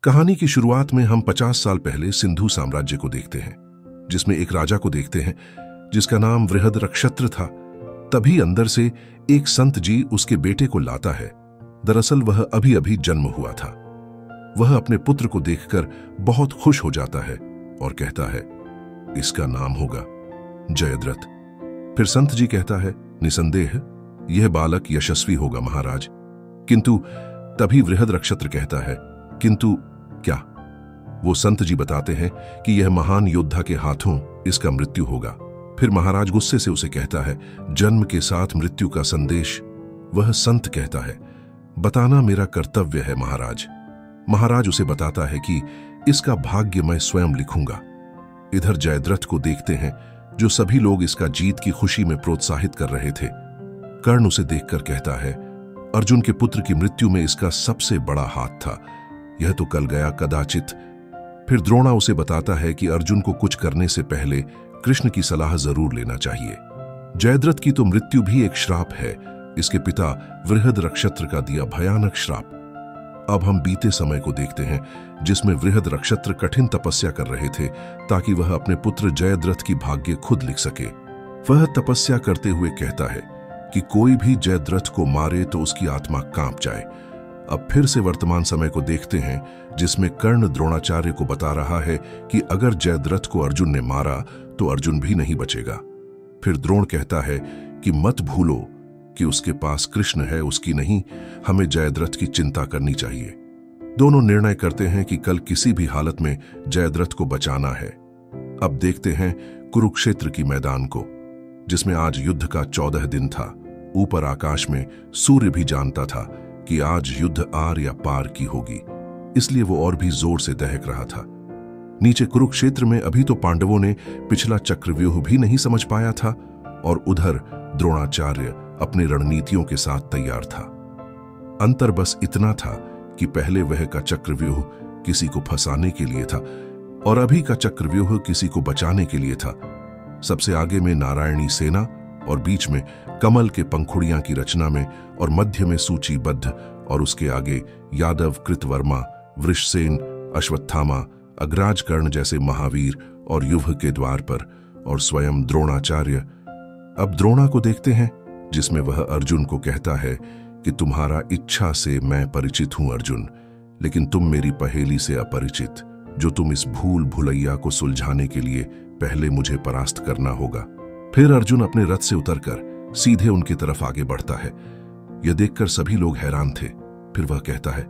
कहानी की शुरुआत में हम 50 साल पहले सिंधु साम्राज्य को देखते हैं, जिसमें एक राजा को देखते हैं जिसका नाम वृहदरक्षत्र था। तभी अंदर से एक संत जी उसके बेटे को लाता है। दरअसल वह अभी अभी जन्म हुआ था। वह अपने पुत्र को देखकर बहुत खुश हो जाता है और कहता है, इसका नाम होगा जयद्रथ। फिर संत जी कहता है, निसंदेह यह बालक यशस्वी होगा महाराज। किंतु तभी वृहदरक्षत्र कहता है, किंतु क्या? वो संत जी बताते हैं कि यह महान योद्धा के हाथों इसका मृत्यु होगा। फिर महाराज गुस्से से उसे कहता है, जन्म के साथ मृत्यु का संदेश। वह संत कहता है, बताना मेरा कर्तव्य है महाराज। महाराज उसे बताता है कि इसका भाग्य मैं स्वयं लिखूंगा। इधर जयद्रथ को देखते हैं, जो सभी लोग इसका जीत की खुशी में प्रोत्साहित कर रहे थे। कर्ण उसे देखकर कहता है, अर्जुन के पुत्र की मृत्यु में इसका सबसे बड़ा हाथ था, यह तो कल गया कदाचित। फिर द्रोणा उसे बताता है कि अर्जुन को कुछ करने से पहले कृष्ण की सलाह जरूर लेना चाहिए। जयद्रथ की तो मृत्यु भी एक श्राप है, इसके पिता वृहदरक्षत्र का दिया भयानक श्राप। अब हम बीते समय को देखते हैं, जिसमें वृहदरक्षत्र कठिन तपस्या कर रहे थे ताकि वह अपने पुत्र जयद्रथ की भाग्य खुद लिख सके। वह तपस्या करते हुए कहता है कि कोई भी जयद्रथ को मारे तो उसकी आत्मा कांप जाए। अब फिर से वर्तमान समय को देखते हैं, जिसमें कर्ण द्रोणाचार्य को बता रहा है कि अगर जयद्रथ को अर्जुन ने मारा तो अर्जुन भी नहीं बचेगा। फिर द्रोण कहता है कि मत भूलो कि उसके पास कृष्ण है, उसकी नहीं। हमें जयद्रथ की चिंता करनी चाहिए। दोनों निर्णय करते हैं कि कल किसी भी हालत में जयद्रथ को बचाना है। अब देखते हैं कुरुक्षेत्र की मैदान को, जिसमें आज युद्ध का 14 दिन था। ऊपर आकाश में सूर्य भी जानता था कि आज युद्ध आर या पार की होगी, इसलिए वो और भी जोर से दहक रहा था। नीचे कुरुक्षेत्र में अभी तो पांडवों ने पिछला चक्रव्यूह भी नहीं समझ पाया था, और उधर द्रोणाचार्य अपने रणनीतियों के साथ तैयार था। अंतर बस इतना था कि पहले वह का चक्रव्यूह किसी को फंसाने के लिए था और अभी का चक्रव्यूह किसी को बचाने के लिए था। सबसे आगे में नारायणी सेना और बीच में कमल के पंखुड़ियां की रचना में और मध्य में सूचीबद्ध, और उसके आगे यादव, कृतवर्मा, वृषसेन, अश्वत्थामा, अग्राज कर्ण जैसे महावीर और युभ के द्वार पर, और स्वयं द्रोणाचार्य। अब द्रोणा को देखते हैं, जिसमें वह अर्जुन को कहता है कि तुम्हारा इच्छा से मैं परिचित हूं अर्जुन, लेकिन तुम मेरी पहेली से अपरिचित, जो तुम इस भूल भुलैया को सुलझाने के लिए पहले मुझे परास्त करना होगा। फिर अर्जुन अपने रथ से उतरकर सीधे उनकी तरफ आगे बढ़ता है। यह देखकर सभी लोग हैरान थे। फिर वह कहता है,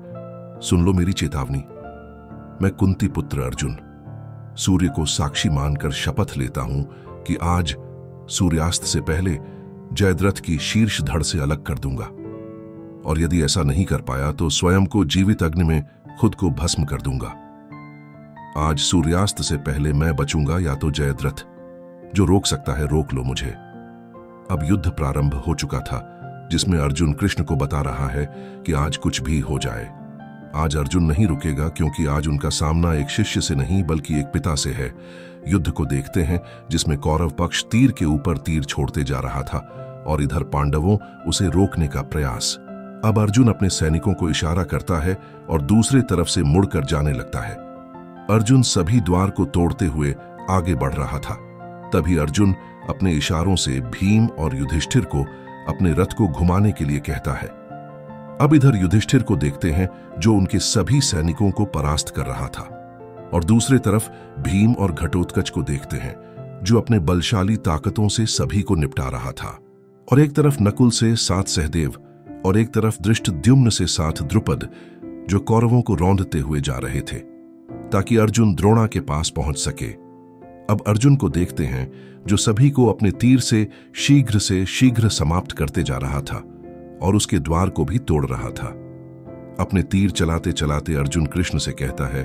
सुन लो मेरी चेतावनी। मैं कुंती पुत्र अर्जुन सूर्य को साक्षी मानकर शपथ लेता हूं कि आज सूर्यास्त से पहले जयद्रथ की शीर्ष धड़ से अलग कर दूंगा, और यदि ऐसा नहीं कर पाया तो स्वयं को जीवित अग्नि में खुद को भस्म कर दूंगा। आज सूर्यास्त से पहले मैं बचूंगा या तो जयद्रथ। जो रोक सकता है रोक लो मुझे। अब युद्ध प्रारंभ हो चुका था, जिसमें अर्जुन कृष्ण को बता रहा है कि आज कुछ भी हो जाए, आज अर्जुन नहीं रुकेगा, क्योंकि आज उनका सामना एक शिष्य से नहीं बल्कि एक पिता से है। युद्ध को देखते हैं, जिसमें कौरव पक्ष तीर के ऊपर तीर छोड़ते जा रहा था और इधर पांडवों उसे रोकने का प्रयास। अब अर्जुन अपने सैनिकों को इशारा करता है और दूसरे तरफ से मुड़कर जाने लगता है। अर्जुन सभी द्वार को तोड़ते हुए आगे बढ़ रहा था। तभी अर्जुन अपने इशारों से भीम और युधिष्ठिर को अपने रथ को घुमाने के लिए कहता है। अब इधर युधिष्ठिर को देखते हैं, जो उनके सभी सैनिकों को परास्त कर रहा था, और दूसरे तरफ भीम और घटोत्कच को देखते हैं, जो अपने बलशाली ताकतों से सभी को निपटा रहा था। और एक तरफ नकुल से साथ सहदेव और एक तरफ धृष्टद्युम्न से साथ द्रुपद, जो कौरवों को रौंदते हुए जा रहे थे ताकि अर्जुन द्रोणा के पास पहुंच सके। अब अर्जुन को देखते हैं, जो सभी को अपने तीर से शीघ्र समाप्त करते जा रहा था और उसके द्वार को भी तोड़ रहा था। अपने तीर चलाते चलाते अर्जुन कृष्ण से कहता है,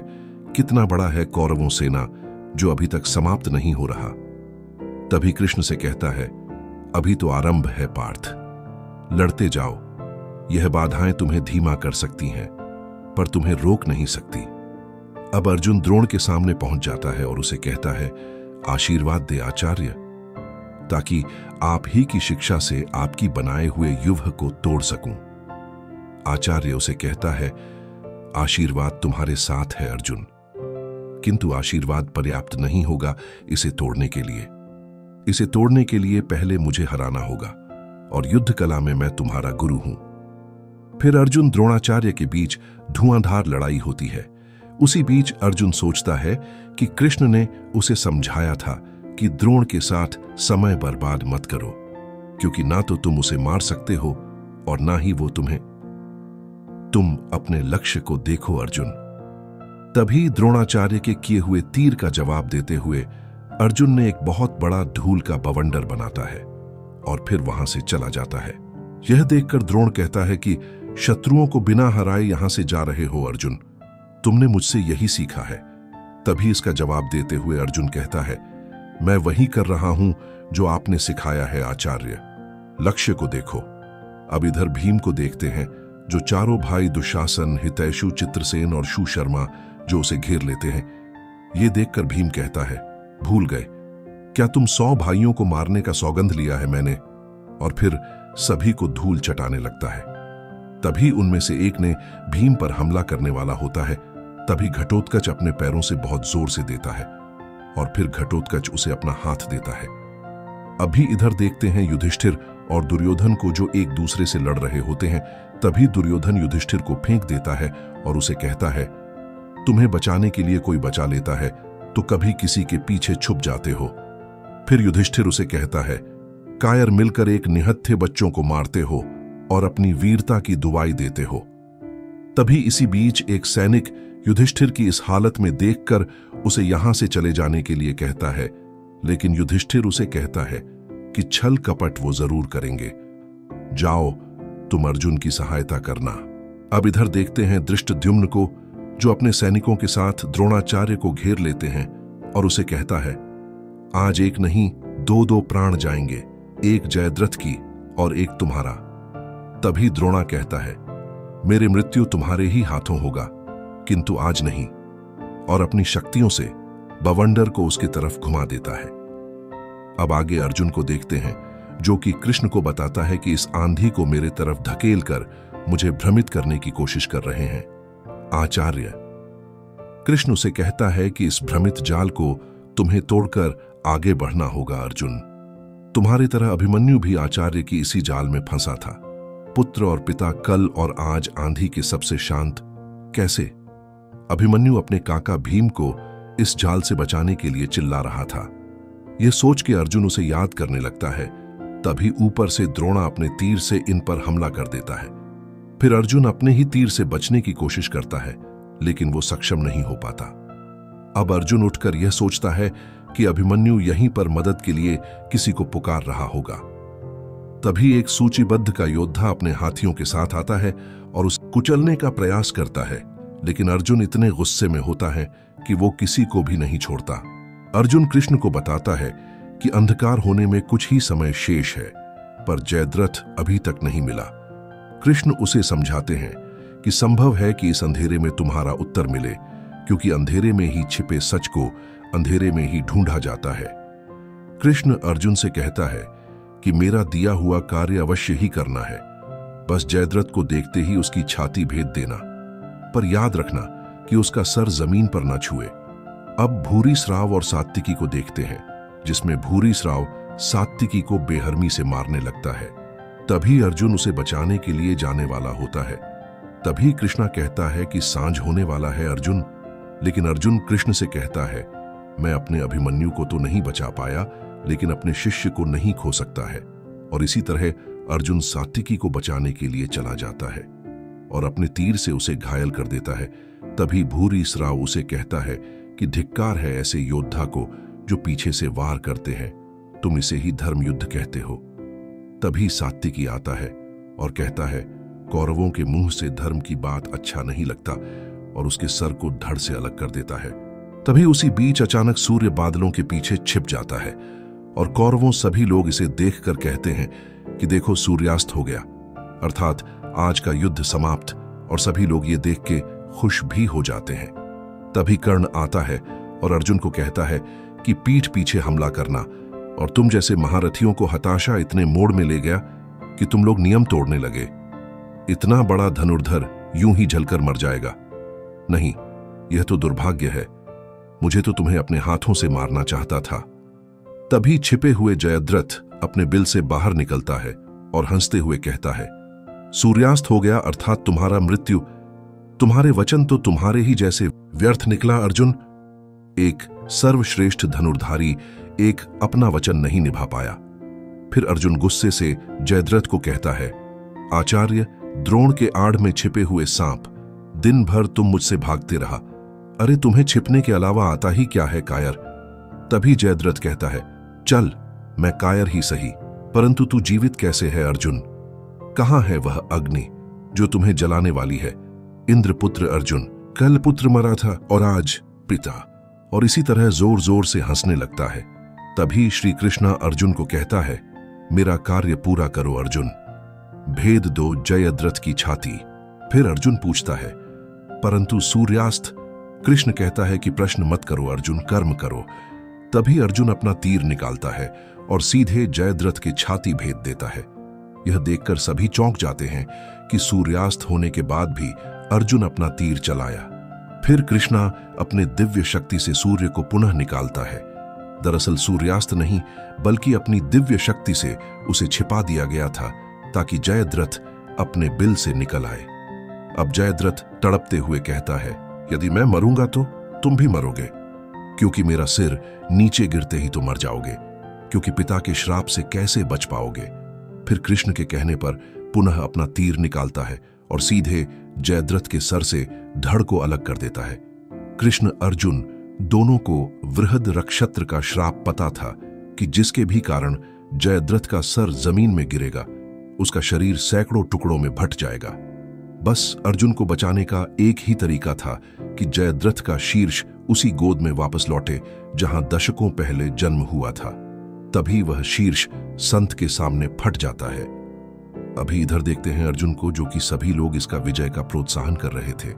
कितना बड़ा है कौरवों सेना, जो अभी तक समाप्त नहीं हो रहा। तभी कृष्ण से कहता है, अभी तो आरंभ है पार्थ, लड़ते जाओ। यह बाधाएं तुम्हें धीमा कर सकती हैं, पर तुम्हें रोक नहीं सकती। अब अर्जुन द्रोण के सामने पहुंच जाता है और उसे कहता है, आशीर्वाद दे आचार्य, ताकि आप ही की शिक्षा से आपकी बनाए हुए युभ को तोड़ सकूं। आचार्य उसे कहता है, आशीर्वाद तुम्हारे साथ है अर्जुन, किंतु आशीर्वाद पर्याप्त नहीं होगा इसे तोड़ने के लिए। इसे तोड़ने के लिए पहले मुझे हराना होगा, और युद्ध कला में मैं तुम्हारा गुरु हूं। फिर अर्जुन द्रोणाचार्य के बीच धुआंधार लड़ाई होती है। उसी बीच अर्जुन सोचता है कि कृष्ण ने उसे समझाया था कि द्रोण के साथ समय बर्बाद मत करो, क्योंकि ना तो तुम उसे मार सकते हो और ना ही वो तुम्हें। तुम अपने लक्ष्य को देखो अर्जुन। तभी द्रोणाचार्य के किए हुए तीर का जवाब देते हुए अर्जुन ने एक बहुत बड़ा धूल का बवंडर बनाता है और फिर वहां से चला जाता है। यह देखकर द्रोण कहता है कि शत्रुओं को बिना हराए यहां से जा रहे हो अर्जुन, तुमने मुझसे यही सीखा है। तभी इसका जवाब देते हुए अर्जुन कहता है, मैं वही कर रहा हूं जो आपने सिखाया है आचार्य। लक्ष्य को देखो। अब इधर भीम को देखते हैं, जो चारों भाई दुशासन, हितैषु, चित्रसेन और सुशर्मा जो उसे घेर लेते हैं। ये देखकर भीम कहता है, भूल गए क्या तुम 100 भाइयों को मारने का सौगंध लिया है मैंने। और फिर सभी को धूल चटाने लगता है। तभी उनमें से एक ने भीम पर हमला करने वाला होता है। तभी घटोत्कच अपने पैरों से बहुत जोर से देता है और फिर घटोत्कच उसे अपना हाथ देता है। अभी इधर देखते हैं युधिष्ठिर और दुर्योधन को जो एक दूसरे से लड़ रहे होते हैं। तभी दुर्योधन युधिष्ठिर को फेंक देता है और उसे कहता है, तुम्हें बचाने के लिए कोई बचा लेता है तो कभी किसी के पीछे छुप जाते हो। फिर युधिष्ठिर उसे कहता है, कायर मिलकर एक निहत्थे बच्चों को मारते हो और अपनी वीरता की दुआई देते हो। तभी इसी बीच एक सैनिक युधिष्ठिर की इस हालत में देखकर उसे यहां से चले जाने के लिए कहता है, लेकिन युधिष्ठिर उसे कहता है कि छल कपट वो जरूर करेंगे, जाओ तुम अर्जुन की सहायता करना। अब इधर देखते हैं धृष्टद्युम्न को, जो अपने सैनिकों के साथ द्रोणाचार्य को घेर लेते हैं और उसे कहता है, आज एक नहीं 2-2 प्राण जाएंगे, एक जयद्रथ की और एक तुम्हारा। तभी द्रोणा कहता है, मेरी मृत्यु तुम्हारे ही हाथों होगा, किंतु आज नहीं, और अपनी शक्तियों से बवंडर को उसकी तरफ घुमा देता है। अब आगे अर्जुन को देखते हैं, जो कि कृष्ण को बताता है कि इस आंधी को मेरे तरफ धकेल कर मुझे भ्रमित करने की कोशिश कर रहे हैं आचार्य। कृष्ण उसे कहता है कि इस भ्रमित जाल को तुम्हें तोड़कर आगे बढ़ना होगा अर्जुन। तुम्हारी तरह अभिमन्यु भी आचार्य की इसी जाल में फंसा था। पुत्र और पिता कल और आज आंधी के सबसे शांत। कैसे? अभिमन्यु अपने काका भीम को इस जाल से बचाने के लिए चिल्ला रहा था। यह सोच के अर्जुन उसे याद करने लगता है। तभी ऊपर से द्रोणा अपने तीर से इन पर हमला कर देता है। फिर अर्जुन अपने ही तीर से बचने की कोशिश करता है, लेकिन वो सक्षम नहीं हो पाता। अब अर्जुन उठकर यह सोचता है कि अभिमन्यु यहीं पर मदद के लिए किसी को पुकार रहा होगा। तभी एक सूचीबद्ध का योद्धा अपने हाथियों के साथ आता है और उसे कुचलने का प्रयास करता है, लेकिन अर्जुन इतने गुस्से में होता है कि वो किसी को भी नहीं छोड़ता। अर्जुन कृष्ण को बताता है कि अंधकार होने में कुछ ही समय शेष है, पर जयद्रथ अभी तक नहीं मिला। कृष्ण उसे समझाते हैं कि संभव है कि इस अंधेरे में तुम्हारा उत्तर मिले, क्योंकि अंधेरे में ही छिपे सच को अंधेरे में ही ढूंढा जाता है। कृष्ण अर्जुन से कहता है कि मेरा दिया हुआ कार्य अवश्य ही करना है, बस जयद्रथ को देखते ही उसकी छाती भेद देना, पर याद रखना कि उसका सर जमीन पर न छुए। अब भूरिश्राव और सात्विकी को देखते हैं, जिसमें भूरिश्राव सात्विकी को बेहरमी से मारने लगता है। तभी अर्जुन उसे बचाने के लिए जाने वाला होता है। तभी कृष्णा कहता है कि सांझ होने वाला है अर्जुन, लेकिन अर्जुन कृष्ण से कहता है, मैं अपने अभिमन्यु को तो नहीं बचा पाया, लेकिन अपने शिष्य को नहीं खो सकता है। और इसी तरह अर्जुन सात्विकी को बचाने के लिए चला जाता है और अपने तीर से उसे घायल कर देता है। तभी भूरिश्राव उसे कहता है कि धिक्कार है ऐसे योद्धा को जो पीछे से वार करते हैं, तुम इसे ही धर्म युद्ध कहते हो। तभी सात्विकी आता है और कहता है, कौरवों के मुंह से धर्म की बात अच्छा नहीं लगता, और उसके सर को धड़ से अलग कर देता है। तभी उसी बीच अचानक सूर्य बादलों के पीछे छिप जाता है और कौरवों सभी लोग इसे देखकर कहते हैं कि देखो सूर्यास्त हो गया, अर्थात आज का युद्ध समाप्त, और सभी लोग ये देख के खुश भी हो जाते हैं। तभी कर्ण आता है और अर्जुन को कहता है कि पीठ पीछे हमला करना, और तुम जैसे महारथियों को हताशा इतने मोड़ में ले गया कि तुम लोग नियम तोड़ने लगे। इतना बड़ा धनुर्धर यूं ही जलकर मर जाएगा, नहीं, यह तो दुर्भाग्य है। मुझे तो तुम्हें अपने हाथों से मारना चाहता था। तभी छिपे हुए जयद्रथ अपने बिल से बाहर निकलता है और हंसते हुए कहता है, सूर्यास्त हो गया अर्थात तुम्हारा मृत्यु। तुम्हारे वचन तो तुम्हारे ही जैसे व्यर्थ निकला अर्जुन। एक सर्वश्रेष्ठ धनुर्धारी एक अपना वचन नहीं निभा पाया। फिर अर्जुन गुस्से से जयद्रथ को कहता है, आचार्य, द्रोण के आड़ में छिपे हुए सांप, दिन भर तुम मुझसे भागते रहा। अरे तुम्हें छिपने के अलावा आता ही क्या है कायर। तभी जयद्रथ कहता है, चल, मैं कायर ही सही, परंतु तू जीवित कैसे है अर्जुन? कहां है वह अग्नि जो तुम्हें जलाने वाली है? इंद्रपुत्र अर्जुन, कल पुत्र मरा था और आज पिता। और इसी तरह जोर जोर से हंसने लगता है। तभी श्री कृष्ण अर्जुन को कहता है, मेरा कार्य पूरा करो अर्जुन, भेद दो जयद्रथ की छाती। फिर अर्जुन पूछता है, परंतु सूर्यास्त? कृष्ण कहता है कि प्रश्न मत करो अर्जुन, कर्म करो। तभी अर्जुन अपना तीर निकालता है और सीधे जयद्रथ की छाती भेद देता है। यह देखकर सभी चौंक जाते हैं कि सूर्यास्त होने के बाद भी अर्जुन अपना तीर चलाया। फिर कृष्णा अपने दिव्य शक्ति से सूर्य को पुनः निकालता है। दरअसल सूर्यास्त नहीं, बल्कि अपनी दिव्य शक्ति से उसे छिपा दिया गया था ताकि जयद्रथ अपने बिल से निकल आए। अब जयद्रथ तड़पते हुए कहता है, यदि मैं मरूंगा तो तुम भी मरोगे, क्योंकि मेरा सिर नीचे गिरते ही तो मर जाओगे, क्योंकि पिता के श्राप से कैसे बच पाओगे। फिर कृष्ण के कहने पर पुनः अपना तीर निकालता है और सीधे जयद्रथ के सर से धड़ को अलग कर देता है। कृष्ण अर्जुन दोनों को वृहद रक्षत्र का श्राप पता था कि जिसके भी कारण जयद्रथ का सर जमीन में गिरेगा, उसका शरीर सैकड़ों टुकड़ों में भट जाएगा। बस अर्जुन को बचाने का एक ही तरीका था कि जयद्रथ का शीर्ष उसी गोद में वापस लौटे जहां दशकों पहले जन्म हुआ था। तभी वह शीर्ष संत के सामने फट जाता है। अभी इधर देखते हैं अर्जुन को, जो कि सभी लोग इसका विजय का प्रोत्साहन कर रहे थे।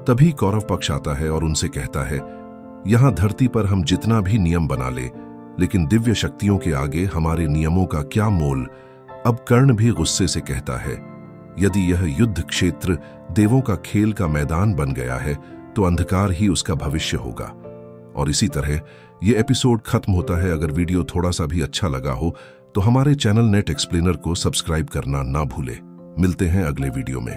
तभी कौरव पक्ष आता है और उनसे कहता है, यहां धरती पर हम जितना भी नियम बना ले, लेकिन दिव्य शक्तियों के आगे हमारे नियमों का क्या मोल। अब कर्ण भी गुस्से से कहता है, यदि यह युद्ध क्षेत्र देवों का खेल का मैदान बन गया है तो अंधकार ही उसका भविष्य होगा। और इसी तरह यह एपिसोड खत्म होता है। अगर वीडियो थोड़ा सा भी अच्छा लगा हो तो हमारे चैनल नेट एक्सप्लेनर को सब्सक्राइब करना ना भूले। मिलते हैं अगले वीडियो में।